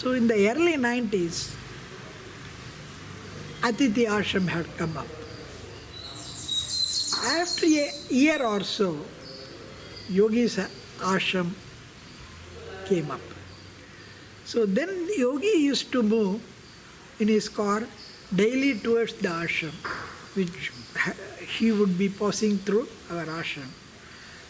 So in the early 90s, Atiti Ashram had come up. After a year or so, Yogi's ashram came up. So then Yogi used to move in his car daily towards the ashram, which he would be passing through our ashram.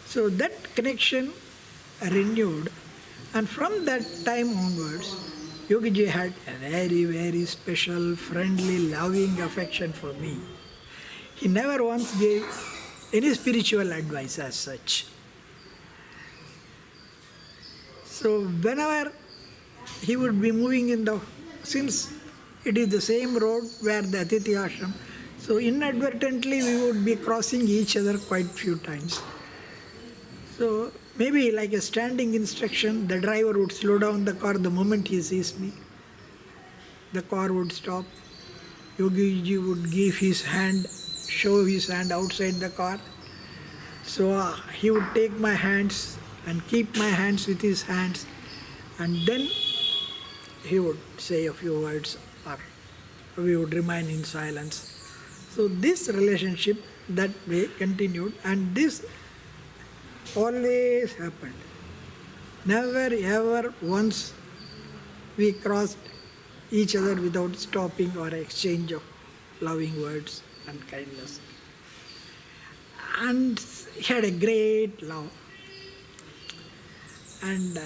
So that connection renewed, and from that time onwards, Yogiji had a very, very special, friendly, loving affection for me. He never once gave any spiritual advice as such. So whenever he would be moving since it is the same road where the Atiti Ashram, so inadvertently we would be crossing each other quite few times. So maybe like a standing instruction, the driver would slow down the car the moment he sees me. The car would stop. Yogiji would give his hand, show his hand outside the car. So he would take my hands and keep my hands with his hands, and then he would say a few words, or we would remain in silence. So this relationship that way continued, and this always happened. Never ever once we crossed each other without stopping or exchange of loving words and kindness. And he had a great love and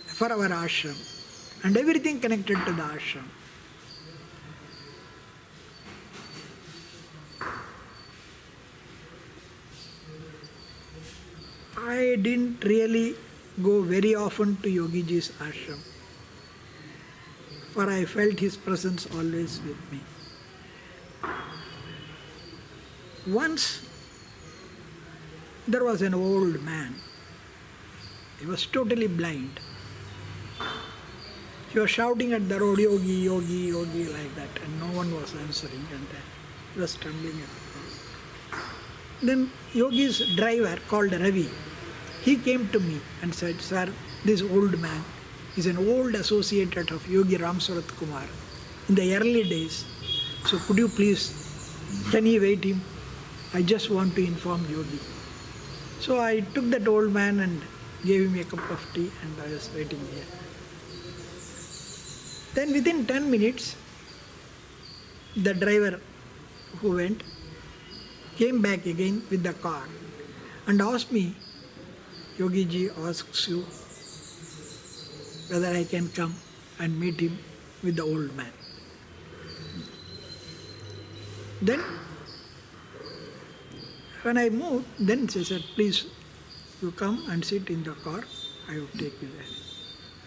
for our ashram and everything connected to the ashram. I didn't really go very often to Yogiji's ashram, for I felt his presence always with me. Once there was an old man. He was totally blind. He was shouting at the road, Yogi, Yogi, Yogi, like that, and no one was answering, and he was stumbling across. Then Yogi's driver, called Ravi, he came to me and said, Sir, this old man is an old associate of Yogi Ramsuratkumar in the early days. So could you please, can you wait him? I just want to inform Yogi. So I took that old man and gave him a cup of tea, and I was waiting here. Then within 10 minutes, the driver who went came back again with the car and asked me, Yogiji asks you whether I can come and meet him with the old man. Then when I moved, then she said, please, you come and sit in the car, I will take you there.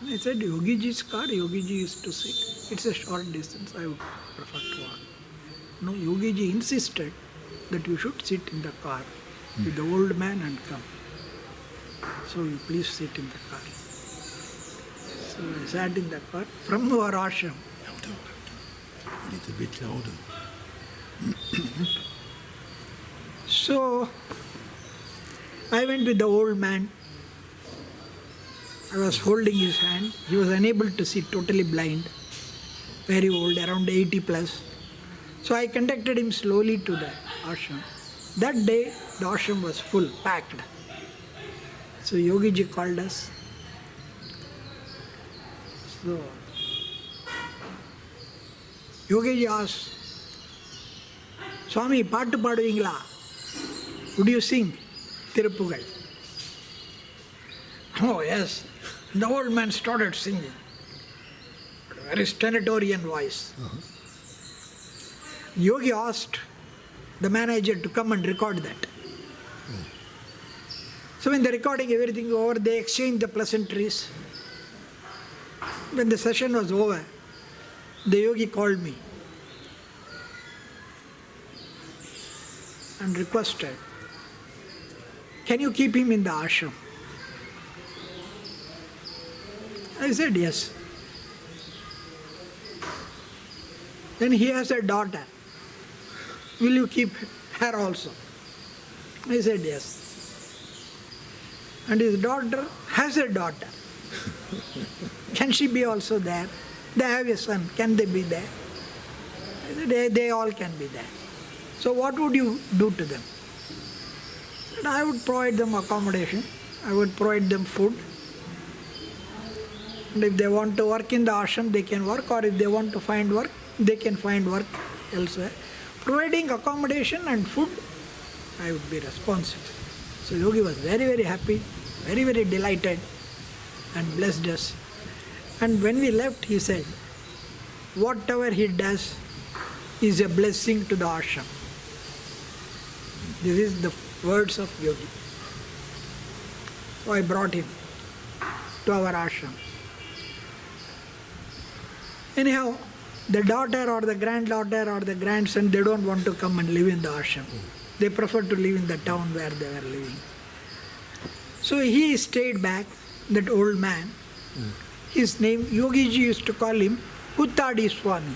And I said, Yogiji's car, Yogiji used to sit. It's a short distance, I would prefer to walk. No, Yogiji insisted that you should sit in the car with the old man and come. So you please sit in the car. So I sat in the car from our ashram. A little bit louder. So I went with the old man. I was holding his hand. He was unable to see, totally blind, very old, around 80 plus. So I conducted him slowly to the ashram. That day, the ashram was full, packed. So Yogiji called us. So Yogiji asked, Swami, paattu paaduvingla? Would you sing Tirupugal? Oh, yes. The old man started singing. A very stentorian voice. Yogi asked the manager to come and record that. So when the recording, everything over, they exchanged the pleasantries. When the session was over, the yogi called me and requested, can you keep him in the ashram? I said yes. Then he has a daughter. Will you keep her also? I said yes. And his daughter has a daughter. Can she be also there? They have a son. Can they be there? They all can be there. So what would you do to them? And I would provide them accommodation. I would provide them food. And if they want to work in the ashram, they can work. Or if they want to find work, they can find work elsewhere. Providing accommodation and food, I would be responsible. So Yogi was very, very happy, very, very delighted, and blessed us. And when we left, he said, whatever he does is a blessing to the ashram. This is the words of Yogi. So I brought him to our ashram. Anyhow, the daughter or the granddaughter or the grandson, they don't want to come and live in the ashram. They prefer to live in the town where they were living. So he stayed back, that old man. His name, Yogiji used to call him Kuttadi Swami.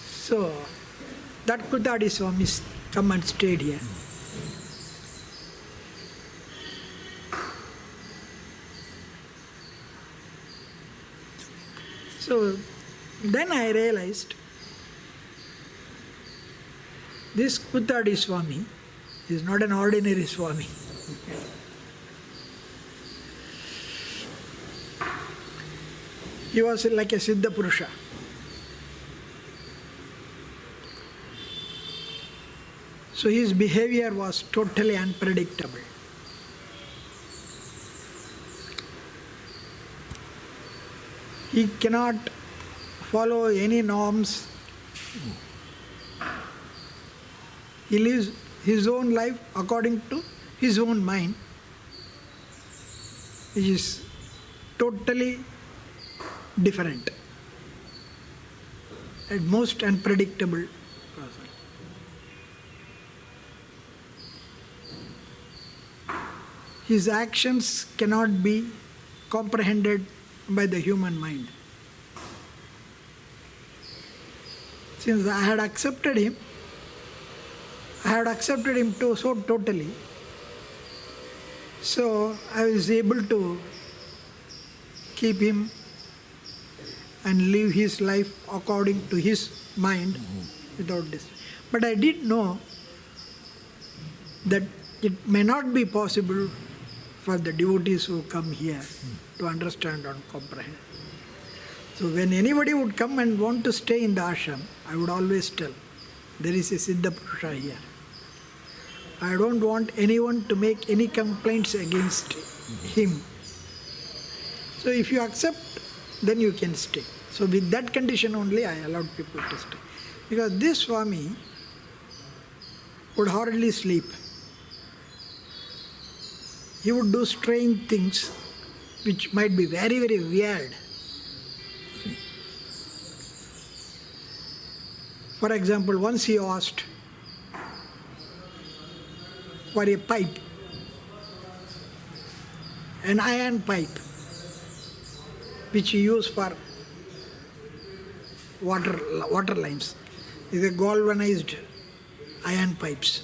So that Kuttadi Swami come and stayed here. So then I realized this Kuttadi Swami is not an ordinary Swami. He was like a Siddha Purusha. So his behavior was totally unpredictable. He cannot follow any norms. He lives his own life according to his own mind. He is totally different and most unpredictable person. His actions cannot be comprehended by the human mind. Since I had accepted him so totally, so I was able to keep him and live his life according to his mind without this. But I did know that it may not be possible for the devotees who come here to understand and comprehend. So when anybody would come and want to stay in the ashram, I would always tell, there is a Siddha Purusha here. I don't want anyone to make any complaints against him. So if you accept, then you can stay. So with that condition only I allowed people to stay. Because this Swami would hardly sleep. He would do strange things which might be very, very weird. For example, once he asked for a pipe, an iron pipe, which he used for water lines. These are galvanized iron pipes.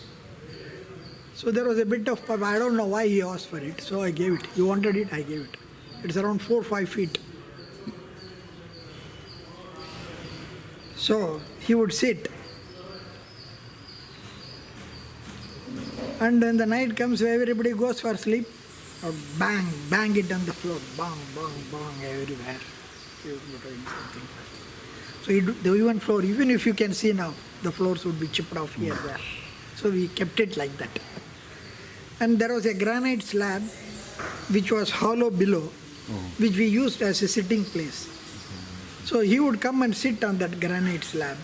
So there was a bit of pipe. I don't know why he asked for it, so I gave it. He wanted it, I gave it. It's around 4 or 5 feet. So he would sit. And when the night comes, everybody goes for sleep. Or bang it on the floor. Bang, everywhere. He would be doing something like that. So the even floor, even if you can see now, the floors would be chipped off here and there. So we kept it like that. And there was a granite slab which was hollow below, which we used as a sitting place. So he would come and sit on that granite slab,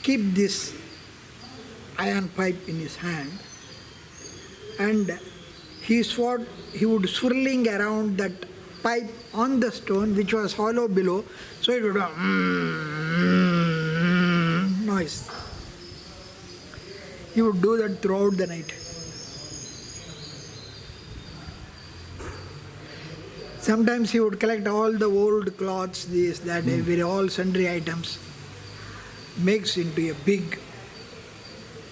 keep this iron pipe in his hand, and he would swirling around that pipe on the stone which was hollow below, so it would go noise. He would do that throughout the night. Sometimes he would collect all the old cloths, this, that, all sundry items, makes into a big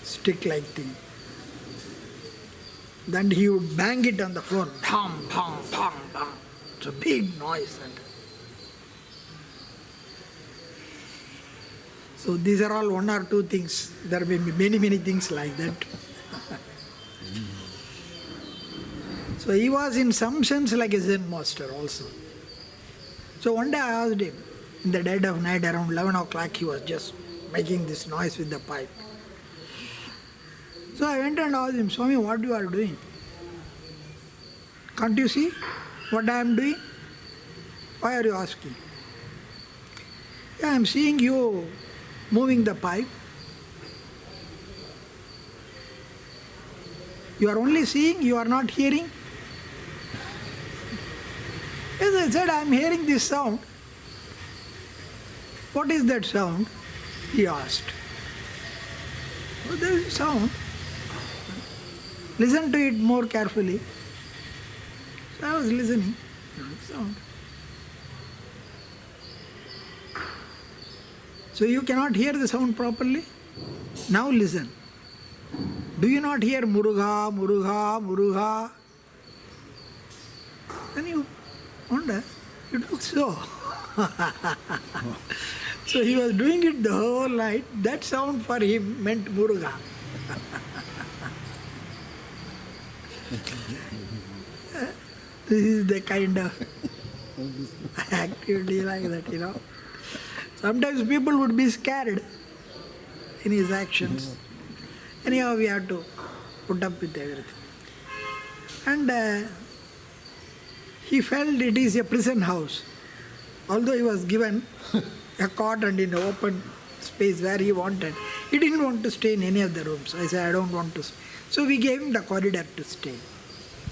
stick-like thing. Then he would bang it on the floor. Bang, bang, bang, bang. It's a big noise. And So these are all one or two things. There may be many, many things like that. So he was in some sense like a Zen master also. So one day I asked him, in the dead of night around 11 o'clock, he was just making this noise with the pipe. So I went and asked him, Swami, what you are doing? Can't you see what I am doing? Why are you asking? Yeah, I am seeing you moving the pipe. You are only seeing, you are not hearing. Yes, I said, I am hearing this sound. What is that sound? He asked. Oh, there is a sound. Listen to it more carefully. So I was listening. There was sound. So you cannot hear the sound properly? Now listen. Do you not hear Muruga, Muruga, Muruga? Then you wonder, it looks so. So he was doing it the whole night. That sound for him meant Muruga. This is the kind of activity like that, Sometimes people would be scared in his actions. Anyhow, we have to put up with everything. And he felt it is a prison house. Although he was given a cot and in an open space where he wanted, he didn't want to stay in any of the rooms. I said, I don't want to stay. So we gave him the corridor to stay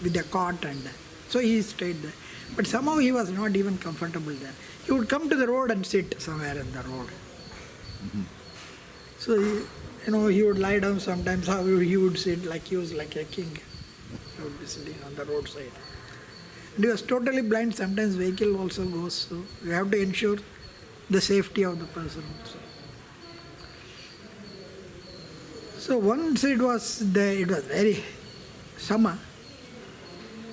with the cot, and so he stayed there. But somehow he was not even comfortable there. He would come to the road and sit somewhere in the road. So he would lie down sometimes. How he would sit like he was like a king. He would be sitting on the roadside. And he was totally blind. Sometimes vehicle also goes. So you have to ensure the safety of the person also. So once it was very summer.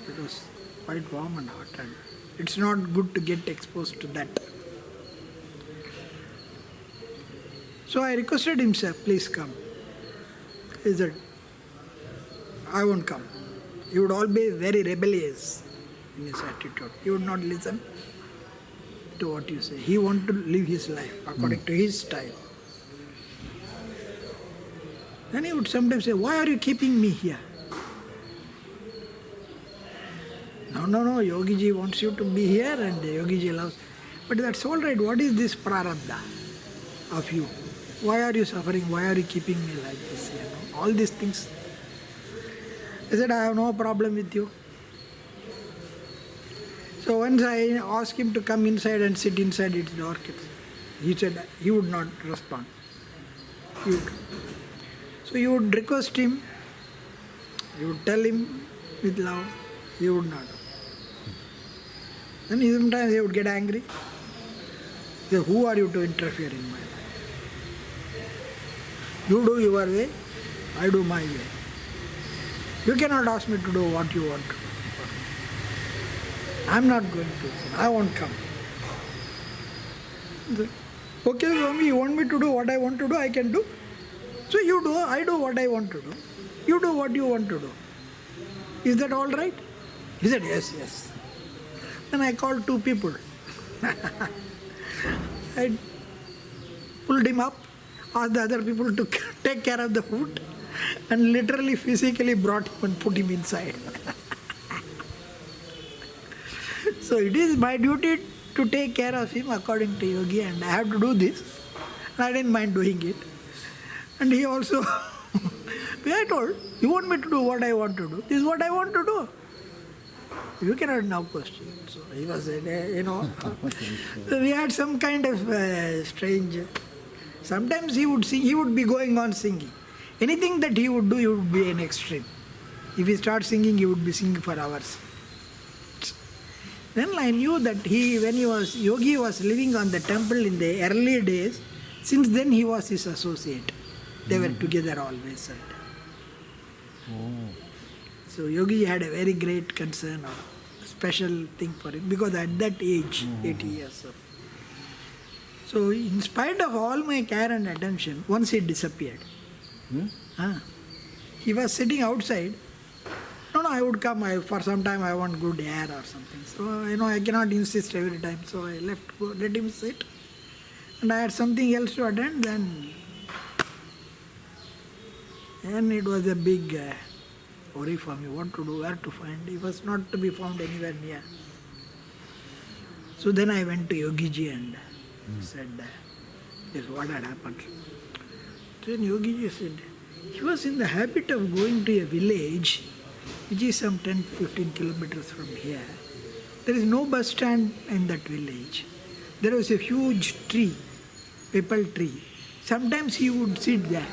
It was quite warm and hot, and it's not good to get exposed to that. So I requested him, sir, please come. He said, I won't come. He would always be very rebellious in his attitude. He would not listen to what you say. He wanted to live his life according to his style. Then he would sometimes say, why are you keeping me here? No, Yogiji wants you to be here and Yogiji loves. But that's all right. What is this prarabdha of you? Why are you suffering? Why are you keeping me like this? All these things. I said, I have no problem with you. So once I asked him to come inside and sit inside, it's dark. He said he would not respond. So you would request him, you would tell him with love, he would not. Then sometimes he would get angry. Say, who are you to interfere in my life? You do your way, I do my way. You cannot ask me to do what you want to do. I'm not going to. I won't come. Okay, Swami, you want me to do what I want to do, I can do. So you do, I do what I want to do. You do what you want to do. Is that all right? He said, yes. Then I called two people. I pulled him up, asked the other people to take care of the food, and literally physically brought him and put him inside. So it is my duty to take care of him according to Yogi, and I have to do this. And I didn't mind doing it. And he also, I told, you want me to do what I want to do. This is what I want to do. You cannot now question. So he was, so we had some kind of strange. Sometimes he would sing, he would be going on singing. Anything that he would do, he would be an extreme. If he starts singing, he would be singing for hours. Then I knew that Yogi was living on the temple in the early days. Since then he was his associate. They were together always. So Yogi had a very great concern or special thing for him because at that age, 80 years old. So in spite of all my care and attention, once he disappeared. He was sitting outside. No, I would come. For some time I want good air or something. So, I cannot insist every time. So I let him sit. And I had something else to attend. And it was a big worry for me. What to do, where to find. He was not to be found anywhere near. So then I went to Yogiji and said, this is what had happened. Then Yogiji said, he was in the habit of going to a village which is some 10-15 kilometers from here. There is no bus stand in that village. There was a huge tree, maple tree. Sometimes he would sit there.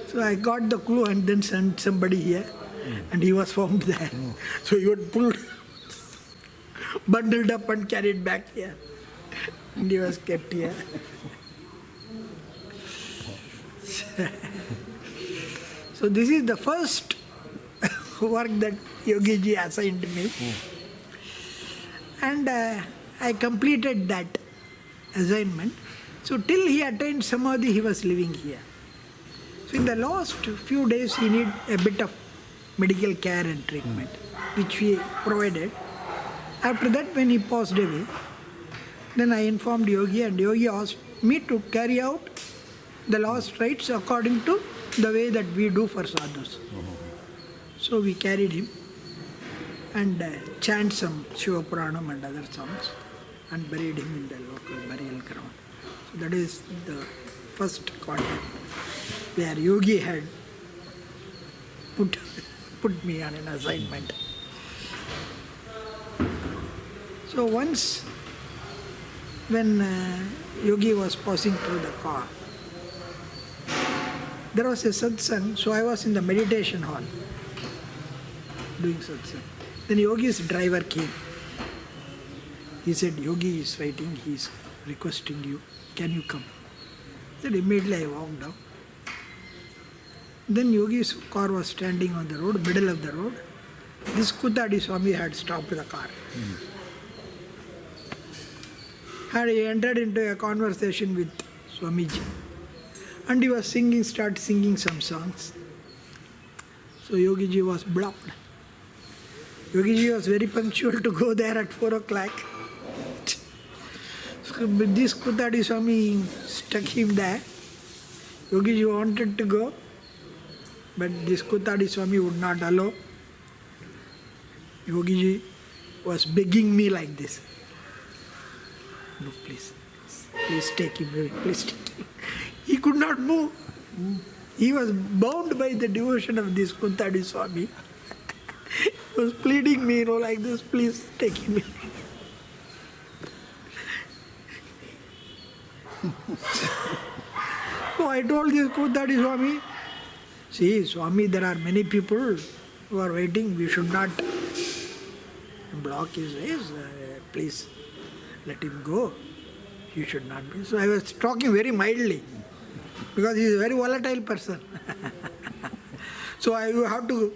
So I got the clue and then sent somebody here and he was found there. So he would pull, bundled up and carried back here. And he was kept here. So this is the first work that Yogiji assigned me. And I completed that assignment. So till he attained Samadhi, he was living here. So in the last few days, he needed a bit of medical care and treatment, which we provided. After that, when he passed away, then I informed Yogi, and Yogi asked me to carry out the last rites according to the way that we do for sadhus. So we carried him and chant some Shiva Puranam and other songs and buried him in the local burial ground. So that is the first contact where Yogi had put me on an assignment. So once when Yogi was passing through the car, there was a satsang, so I was in the meditation hall doing satsang. Then Yogi's driver came. He said, Yogi is waiting, he is requesting you, can you come? I said, immediately I walked down. Then Yogi's car was standing on the road, middle of the road. This Kuttadi Swami had stopped the car. Had he entered into a conversation with Swamiji. And he was started singing some songs. So Yogiji was blocked. Yogiji was very punctual to go there at 4 o'clock. So this Kuttadi Swami stuck him there. Yogiji wanted to go, but this Kuttadi Swami would not allow. Yogiji was begging me like this. No, please take him away, please take him. He could not move. He was bound by the devotion of this Kuttadi Swami. He was pleading me, like this, please take him away. So I told this Kuttadi Swami, see, Swami, there are many people who are waiting. We should not block his ways. Please let him go. He should not be. So I was talking very mildly because he is a very volatile person. So I have to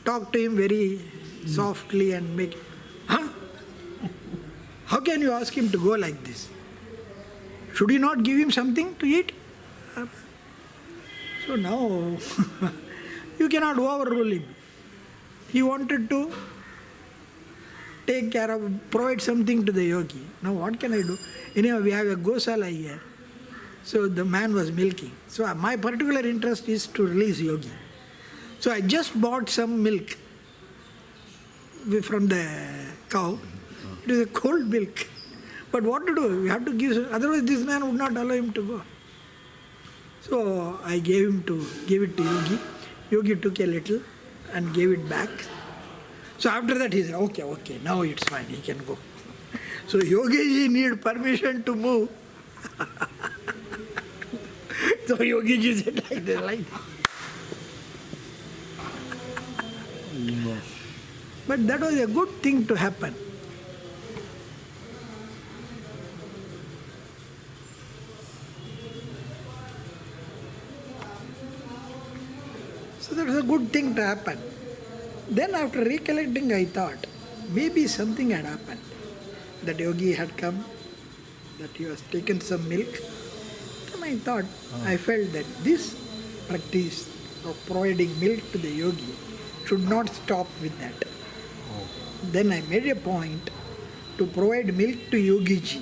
talk to him very softly and make, how can you ask him to go like this? Should you not give him something to eat? So now, you cannot overrule him. He wanted to take care of, provide something to the yogi. Now what can I do? Anyway, we have a gosala here. So the man was milking. So my particular interest is to release yogi. So I just bought some milk from the cow. It is a cold milk. But what to do? We have to give, otherwise this man would not allow him to go. So I gave it to Yogi. Yogi took a little and gave it back. So after that he said, okay, now it's fine, he can go. So Yogiji need permission to move. So Yogiji said like this. But that was a good thing to happen. So that was a good thing to happen. Then after recollecting, I thought, maybe something had happened. That yogi had come that he was taken some milk. And I thought, I felt that this practice of providing milk to the yogi should not stop with that. Then I made a point to provide milk to Yogiji,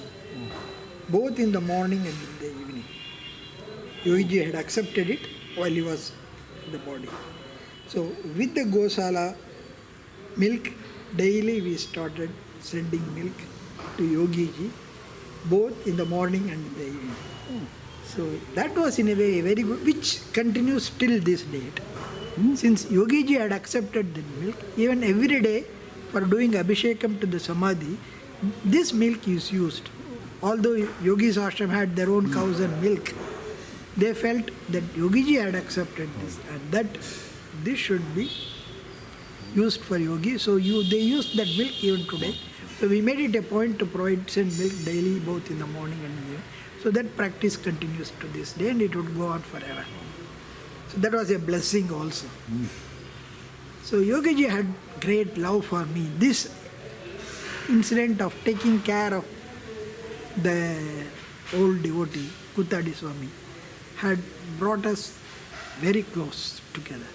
both in the morning and in the evening. Yogiji had accepted it while he was in the body. So with the Gosala milk, daily we started sending milk to Yogiji, both in the morning and in the evening. So that was in a way very good, which continues till this date. Since Yogiji had accepted the milk, even every day for doing Abhishekam to the Samadhi, this milk is used. Although Yogis ashram had their own cows and milk, they felt that Yogiji had accepted this and that this should be used for yogi. So they used that milk even today. So we made it a point to send milk daily, both in the morning and in the evening. So that practice continues to this day and it would go on forever. So that was a blessing also. So Yogiji had great love for me. This incident of taking care of the old devotee, Kuttadi Swami, had brought us very close together.